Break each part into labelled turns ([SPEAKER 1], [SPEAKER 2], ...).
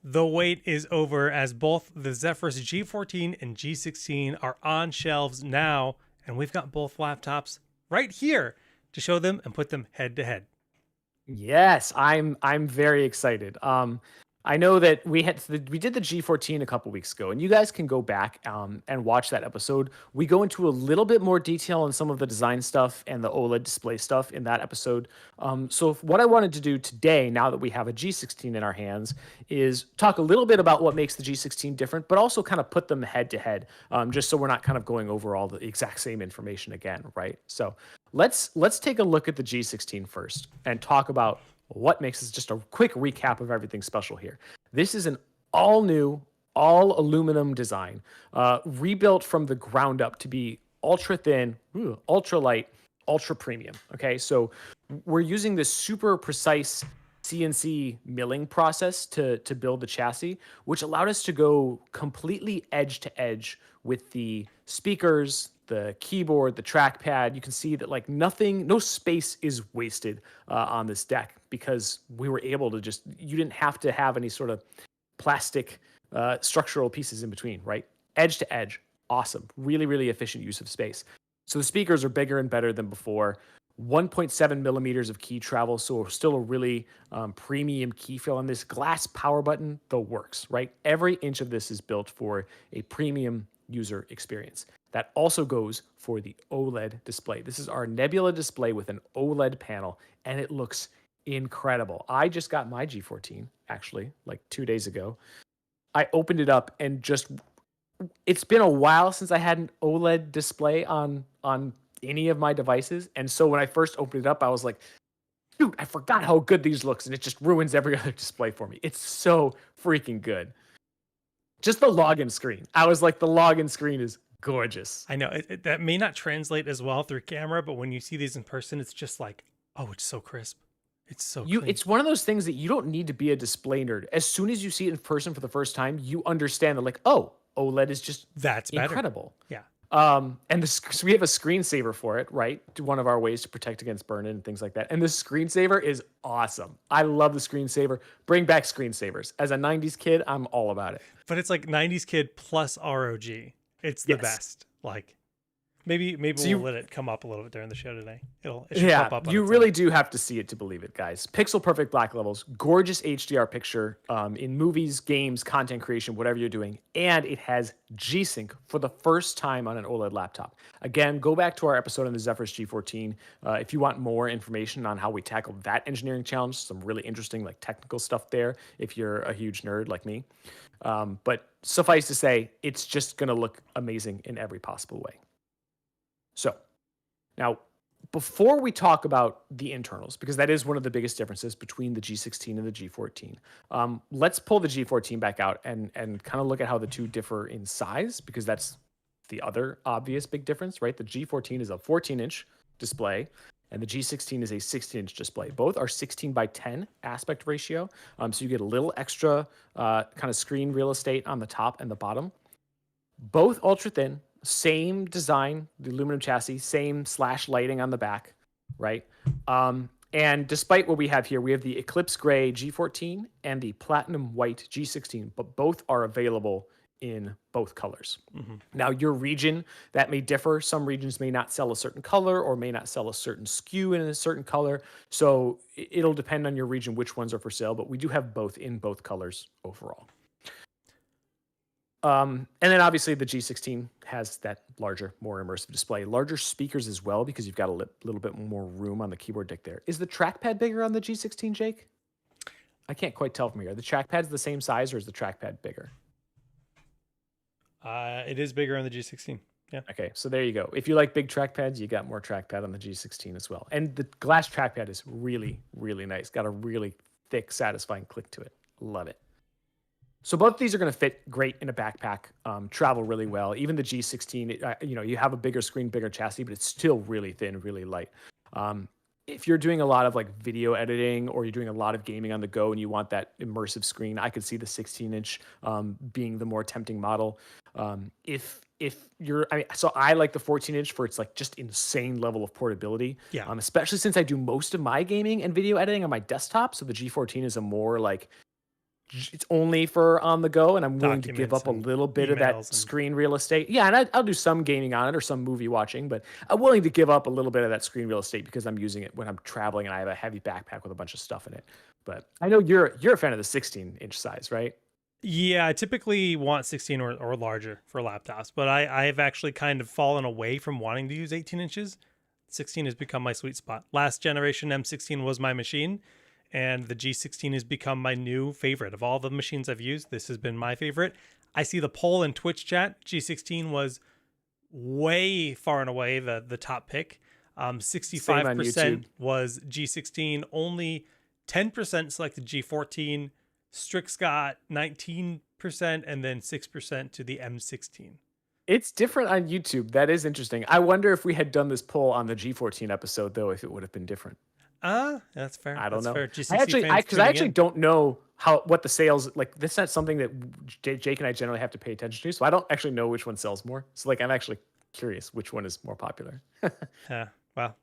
[SPEAKER 1] The wait is over as both the Zephyrus G14 and G16 are on shelves now, and we've got both laptops right here to show them and put them head to head.
[SPEAKER 2] Yes, I'm very excited. I know that we did the G14 a couple weeks ago, and you guys can go back and watch that episode. We go into a little bit more detail on some of the design stuff and the OLED display stuff in that episode. What I wanted to do today, now that we have a G16 in our hands, is talk a little bit about what makes the G16 different, but also kind of put them head to head, just so we're not kind of going over all the exact same information again, right? So let's take a look at the G16 first and talk about what makes this just a quick recap of everything special here. This is an all new, all aluminum design, rebuilt from the ground up to be ultra thin, ultra light, ultra premium. Okay, so we're using this super precise CNC milling process to build the chassis, which allowed us to go completely edge to edge with the speakers, the keyboard, the trackpad. You can see that like no space is wasted on this deck because we were able to you didn't have to have any sort of plastic structural pieces in between, right? Edge to edge, awesome. Really, really efficient use of space. So the speakers are bigger and better than before. 1.7 millimeters of key travel, so still a really premium key fill on this glass power button, the works, right? Every inch of this is built for a premium user experience. That also goes for the OLED display. This is our Nebula display with an OLED panel, and it looks incredible. I just got my G14, actually, like 2 days ago. I opened it up and it's been a while since I had an OLED display on any of my devices. And so when I first opened it up, I was like, dude, I forgot how good these looks. And it just ruins every other display for me. It's so freaking good. Just the login screen. I was like, the login screen is gorgeous.
[SPEAKER 1] I know that may not translate as well through camera, but when you see these in person, it's just like, oh, it's so crisp. It's so clean.
[SPEAKER 2] It's one of those things that you don't need to be a display nerd. As soon as you see it in person for the first time, you understand that like, oh, OLED is just
[SPEAKER 1] That's
[SPEAKER 2] incredible.
[SPEAKER 1] Better. Yeah.
[SPEAKER 2] And so we have a screensaver for it, right? One of our ways to protect against burn-in and things like that. And the screensaver is awesome. I love the screensaver. Bring back screensavers. As a 90s kid, I'm all about it.
[SPEAKER 1] But it's like 90s kid plus ROG. It's the best. Like maybe we'll let it come up a little bit during the show today. It should pop up.
[SPEAKER 2] You really do have to see it to believe it, guys. Pixel perfect black levels, gorgeous HDR picture in movies, games, content creation, whatever you're doing. And it has G-Sync for the first time on an OLED laptop. Again, go back to our episode on the Zephyrus G14 if you want more information on how we tackled that engineering challenge. Some really interesting like technical stuff there if you're a huge nerd like me. But suffice to say, it's just going to look amazing in every possible way. So now, before we talk about the internals, because that is one of the biggest differences between the G16 and the G14, let's pull the G14 back out and kind of look at how the two differ in size, because that's the other obvious big difference, right? The G14 is a 14-inch display, and the G16 is a 16-inch display. Both are 16 by 10 aspect ratio, so you get a little extra kind of screen real estate on the top and the bottom. Both ultra thin. Same design, the aluminum chassis, same slash lighting on the back, right? And despite what we have here, we have the Eclipse Gray G14 and the Platinum White G16, but both are available in both colors. Mm-hmm. Now, your region, that may differ. Some regions may not sell a certain color or may not sell a certain SKU in a certain color. So it'll depend on your region which ones are for sale, but we do have both in both colors overall. And then obviously the G16 has that larger, more immersive display, larger speakers as well, because you've got a little bit more room on the keyboard deck there. Is the trackpad bigger on the G16, Jake? I can't quite tell from here. Are the trackpads the same size or is the trackpad bigger?
[SPEAKER 1] It is bigger on the G16. Yeah.
[SPEAKER 2] Okay, so there you go. If you like big trackpads, you got more trackpad on the G16 as well. And the glass trackpad is really, really nice. Got a really thick, satisfying click to it. Love it. So both of these are going to fit great in a backpack, travel really well. Even the G16, you have a bigger screen, bigger chassis, but it's still really thin, really light. If you're doing a lot of like video editing or you're doing a lot of gaming on the go and you want that immersive screen, I could see the 16-inch being the more tempting model. So I like the 14-inch for its like just insane level of portability.
[SPEAKER 1] Yeah.
[SPEAKER 2] Especially since I do most of my gaming and video editing on my desktop. So the G14 is a more like it's only for on the go, and I'm willing to give
[SPEAKER 1] Documents
[SPEAKER 2] up a
[SPEAKER 1] and
[SPEAKER 2] little bit of that
[SPEAKER 1] emails and
[SPEAKER 2] screen real estate. Yeah, and I'll do some gaming on it or some movie watching, but I'm willing to give up a little bit of that screen real estate because I'm using it when I'm traveling and I have a heavy backpack with a bunch of stuff in it. But I know you're a fan of the 16-inch size, right?
[SPEAKER 1] yeah, I typically want 16 or larger for laptops, but I've actually kind of fallen away from wanting to use 18 inches. 16 has become my sweet spot. Last generation M16 was my machine, and the G16 has become my new favorite. Of all the machines I've used, this has been my favorite. I see the poll in Twitch chat. G16 was way far and away the top pick.
[SPEAKER 2] Same on
[SPEAKER 1] 65%
[SPEAKER 2] YouTube.
[SPEAKER 1] was G16. Only 10% selected G14. Strix got 19%, and then 6% to the M16.
[SPEAKER 2] It's different on YouTube. That is interesting. I wonder if we had done this poll on the G14 episode, though, if it would have been different.
[SPEAKER 1] That's fair.
[SPEAKER 2] I don't
[SPEAKER 1] That's
[SPEAKER 2] know.
[SPEAKER 1] fair. G60 fans
[SPEAKER 2] Because I
[SPEAKER 1] tuning
[SPEAKER 2] actually
[SPEAKER 1] in.
[SPEAKER 2] don't know what the sales like. That's not something that Jake and I generally have to pay attention to. So I don't actually know which one sells more. So like, I'm actually curious which one is more popular.
[SPEAKER 1] Well,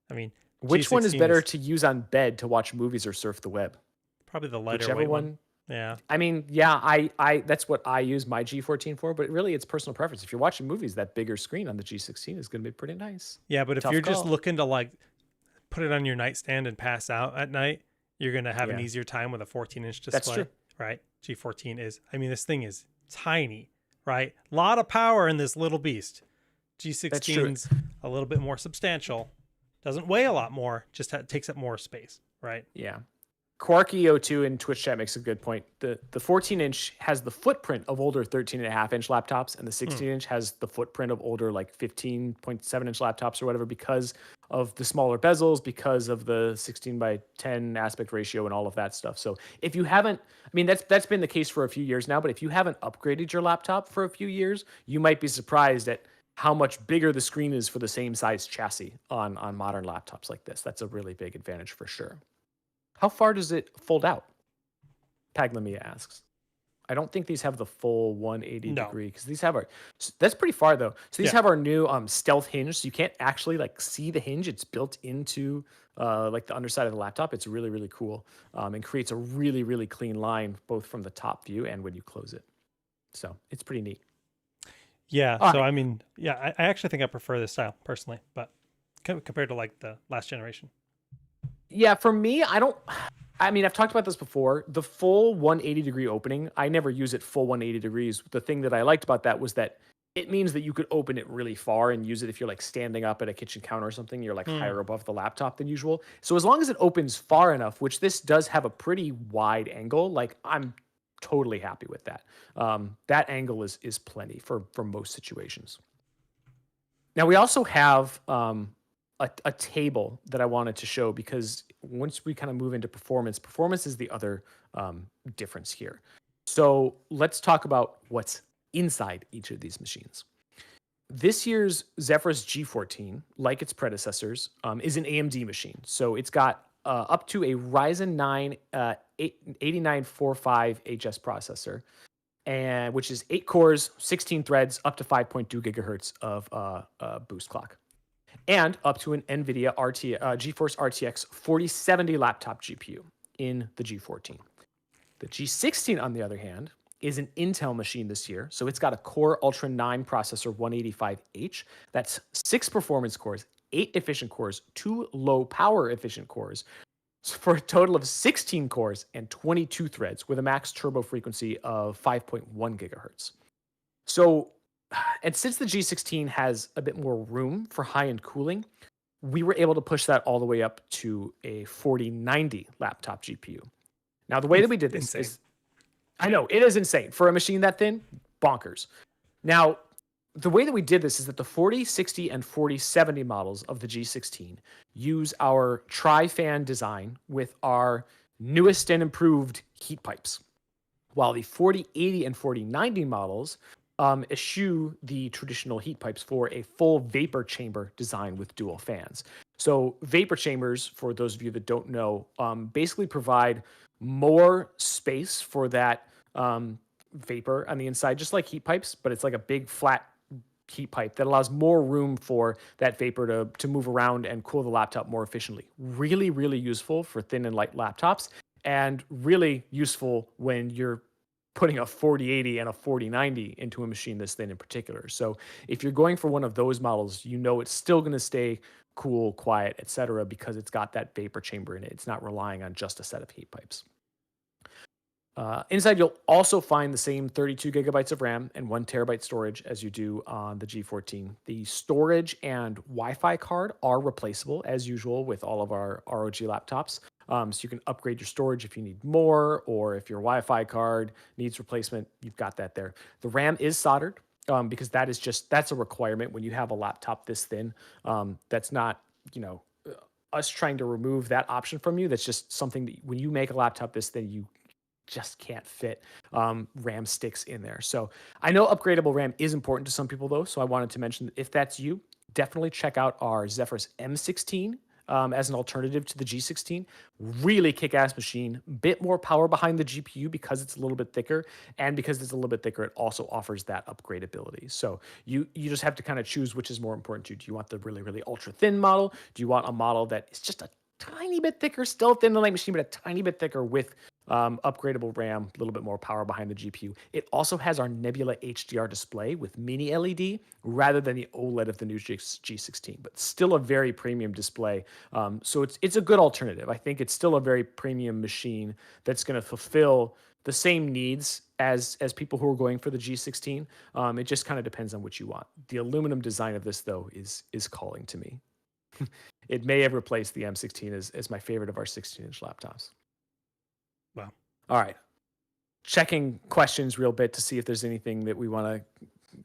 [SPEAKER 1] I mean,
[SPEAKER 2] Which one is
[SPEAKER 1] G16
[SPEAKER 2] better to use on bed to watch movies or surf the web?
[SPEAKER 1] probably the lighter
[SPEAKER 2] Whichever
[SPEAKER 1] weight
[SPEAKER 2] one.
[SPEAKER 1] one. Yeah.
[SPEAKER 2] I mean, yeah, I that's what I use my G14 for. But really, it's personal preference. If you're watching movies, that bigger screen on the G16 is going to be pretty nice.
[SPEAKER 1] Yeah, but if
[SPEAKER 2] Tough
[SPEAKER 1] you're just
[SPEAKER 2] call.
[SPEAKER 1] looking to like put it on your nightstand and pass out at night, you're gonna have an
[SPEAKER 2] Yeah,
[SPEAKER 1] easier time with a 14-inch
[SPEAKER 2] that's
[SPEAKER 1] display,
[SPEAKER 2] true.
[SPEAKER 1] right? G14 is. I mean, this thing is tiny, right? A lot of power in this little beast.
[SPEAKER 2] That's true.
[SPEAKER 1] G16's a little bit more substantial. Doesn't weigh a lot more. Just takes up more space, right?
[SPEAKER 2] Yeah. Quarky02 in Twitch chat makes a good point. The 14-inch has the footprint of older 13.5-inch laptops, and the
[SPEAKER 1] Hmm.
[SPEAKER 2] 16-inch has the footprint of older like 15.7-inch laptops or whatever because of the smaller bezels, because of the 16 by 10 aspect ratio and all of that stuff. So if you haven't, I mean that's been the case for a few years now, but if you haven't upgraded your laptop for a few years, you might be surprised at how much bigger the screen is for the same size chassis on modern laptops like this. That's a really big advantage for sure. How far does it fold out? Paglamia asks. I don't think these have the full 180
[SPEAKER 1] No.
[SPEAKER 2] degree because these have our. That's pretty far though. So these
[SPEAKER 1] Yeah.
[SPEAKER 2] have our new stealth hinge, so you can't actually like see the hinge. It's built into like the underside of the laptop. It's really really cool and creates a really really clean line both from the top view and when you close it. So it's pretty neat.
[SPEAKER 1] Yeah.
[SPEAKER 2] All
[SPEAKER 1] So
[SPEAKER 2] right.
[SPEAKER 1] I mean, yeah, I actually think I prefer this style personally, but compared to like the last generation.
[SPEAKER 2] Yeah, for me, I don't. I mean, I've talked about this before. The full 180 degree opening, I never use it full 180 degrees. The thing that I liked about that was that it means that you could open it really far and use it if you're like standing up at a kitchen counter or something. You're like
[SPEAKER 1] Hmm.
[SPEAKER 2] higher above the laptop than usual. So as long as it opens far enough, which this does have a pretty wide angle, like I'm totally happy with that. That angle is plenty for most situations. Now we also have a table that I wanted to show because once we kind of move into performance, performance is the other difference here. So let's talk about what's inside each of these machines. This year's Zephyrus G14, like its predecessors, is an AMD machine. So it's got up to a Ryzen 9 8945 HS processor, and which is 8 cores, 16 threads, up to 5.2 gigahertz of boost clock, and up to an NVIDIA GeForce RTX 4070 laptop GPU in the G14. The G16, on the other hand, is an Intel machine this year. So it's got a Core Ultra 9 processor 185H. That's 6 performance cores, 8 efficient cores, 2 low power efficient cores, for a total of 16 cores and 22 threads with a max turbo frequency of 5.1 gigahertz. So, and since the G16 has a bit more room for high-end cooling, we were able to push that all the way up to a 4090 laptop GPU. Now, the way that we did this
[SPEAKER 1] Insane.
[SPEAKER 2] is, I know, it is insane. For a machine that thin, bonkers. Now, the way that we did this is that the 4060 and 4070 models of the G16 use our tri-fan design with our newest and improved heat pipes, while the 4080 and 4090 models eschew the traditional heat pipes for a full vapor chamber design with dual fans. So vapor chambers, for those of you that don't know, basically provide more space for that vapor on the inside, just like heat pipes, but it's like a big flat heat pipe that allows more room for that vapor to move around and cool the laptop more efficiently. Really, really useful for thin and light laptops. and really useful when you're putting a 4080 and a 4090 into a machine this thin in particular. So if you're going for one of those models, you know it's still going to stay cool, quiet, etc., because it's got that vapor chamber in it. It's not relying on just a set of heat pipes. Inside, you'll also find the same 32 gigabytes of RAM and 1 terabyte storage as you do on the G14. The storage and Wi-Fi card are replaceable as usual with all of our ROG laptops. So you can upgrade your storage if you need more, or if your Wi-Fi card needs replacement, you've got that there. The RAM is soldered because that's a requirement when you have a laptop this thin. That's not, us trying to remove that option from you. That's just something that when you make a laptop this thin, you just can't fit RAM sticks in there. So I know upgradable RAM is important to some people though. So I wanted to mention that if that's you, definitely check out our Zephyrus M16 as an alternative to the G16. Really kick-ass machine, bit more power behind the GPU because it's a little bit thicker, and because it's a little bit thicker, it also offers that upgradability. So you just have to kind of choose which is more important to you. Do you want the really, really ultra thin model? Do you want a model that is just a tiny bit thicker, still thin the light machine, but a tiny bit thicker with upgradable RAM, a little bit more power behind the GPU. It also has our Nebula HDR display with mini LED rather than the OLED of the new G16, but still a very premium display. So it's a good alternative. I think it's still a very premium machine that's going to fulfill the same needs as people who are going for the G16. It just kind of depends on what you want. The aluminum design of this though is calling to me. It may have replaced the M16 as my favorite of our 16-inch laptops.
[SPEAKER 1] Wow.
[SPEAKER 2] All right. Checking questions real bit to see if there's anything that we want to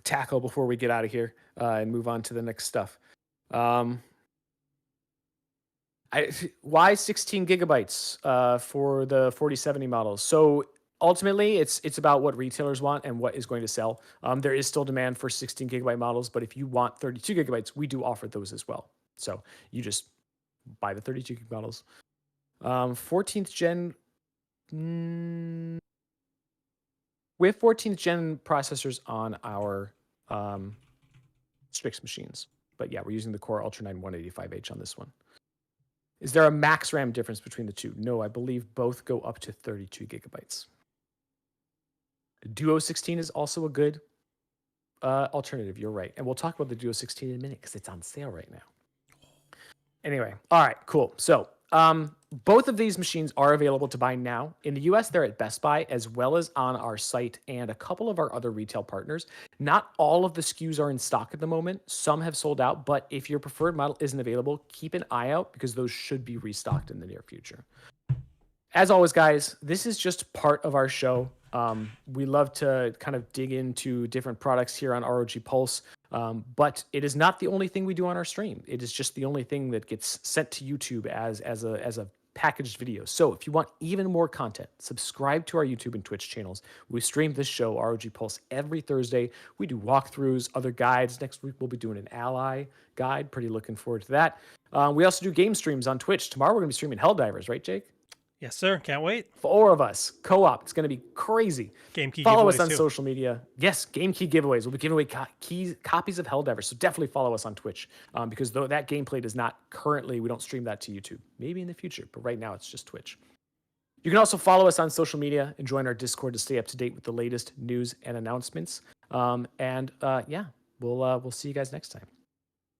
[SPEAKER 2] tackle before we get out of here and move on to the next stuff. Why 16 gigabytes for the 4070 models? So ultimately, it's about what retailers want and what is going to sell. There is still demand for 16 gigabyte models, but if you want 32 gigabytes, we do offer those as well. So you just buy the 32 gig models. 14th gen. We have 14th gen processors on our Strix machines. But yeah, we're using the Core Ultra 9 185H on this one. Is there a max RAM difference between the two? No, I believe both go up to 32 gigabytes. Duo 16 is also a good alternative. You're right. And we'll talk about the Duo 16 in a minute because it's on sale right now. Anyway, all right, cool. So both of these machines are available to buy now. In the US, they're at Best Buy as well as on our site and a couple of our other retail partners. Not all of the SKUs are in stock at the moment. Some have sold out, but if your preferred model isn't available, keep an eye out because those should be restocked in the near future. As always, guys, this is just part of our show. We love to kind of dig into different products here on ROG Pulse, but it is not the only thing we do on our stream. It is just the only thing that gets sent to YouTube as a packaged video. So if you want even more content, subscribe to our YouTube and Twitch channels. We stream this show, ROG Pulse, every Thursday. We do walkthroughs, other guides. Next week, we'll be doing an Ally guide. Pretty looking forward to that. We also do game streams on Twitch. Tomorrow, we're going to be streaming Helldivers, right, Jake?
[SPEAKER 1] Yes, sir. Can't wait.
[SPEAKER 2] 4 of us co-op. It's going to be crazy.
[SPEAKER 1] Game key
[SPEAKER 2] follow us
[SPEAKER 1] giveaways
[SPEAKER 2] on
[SPEAKER 1] too.
[SPEAKER 2] social media. Yes, game key giveaways. We'll be giving away copies of Helldivers. So definitely follow us on Twitch because though that gameplay does not currently, we don't stream that to YouTube. Maybe in the future, but right now it's just Twitch. You can also follow us on social media and join our Discord to stay up to date with the latest news and announcements. Yeah, we'll see you guys next time.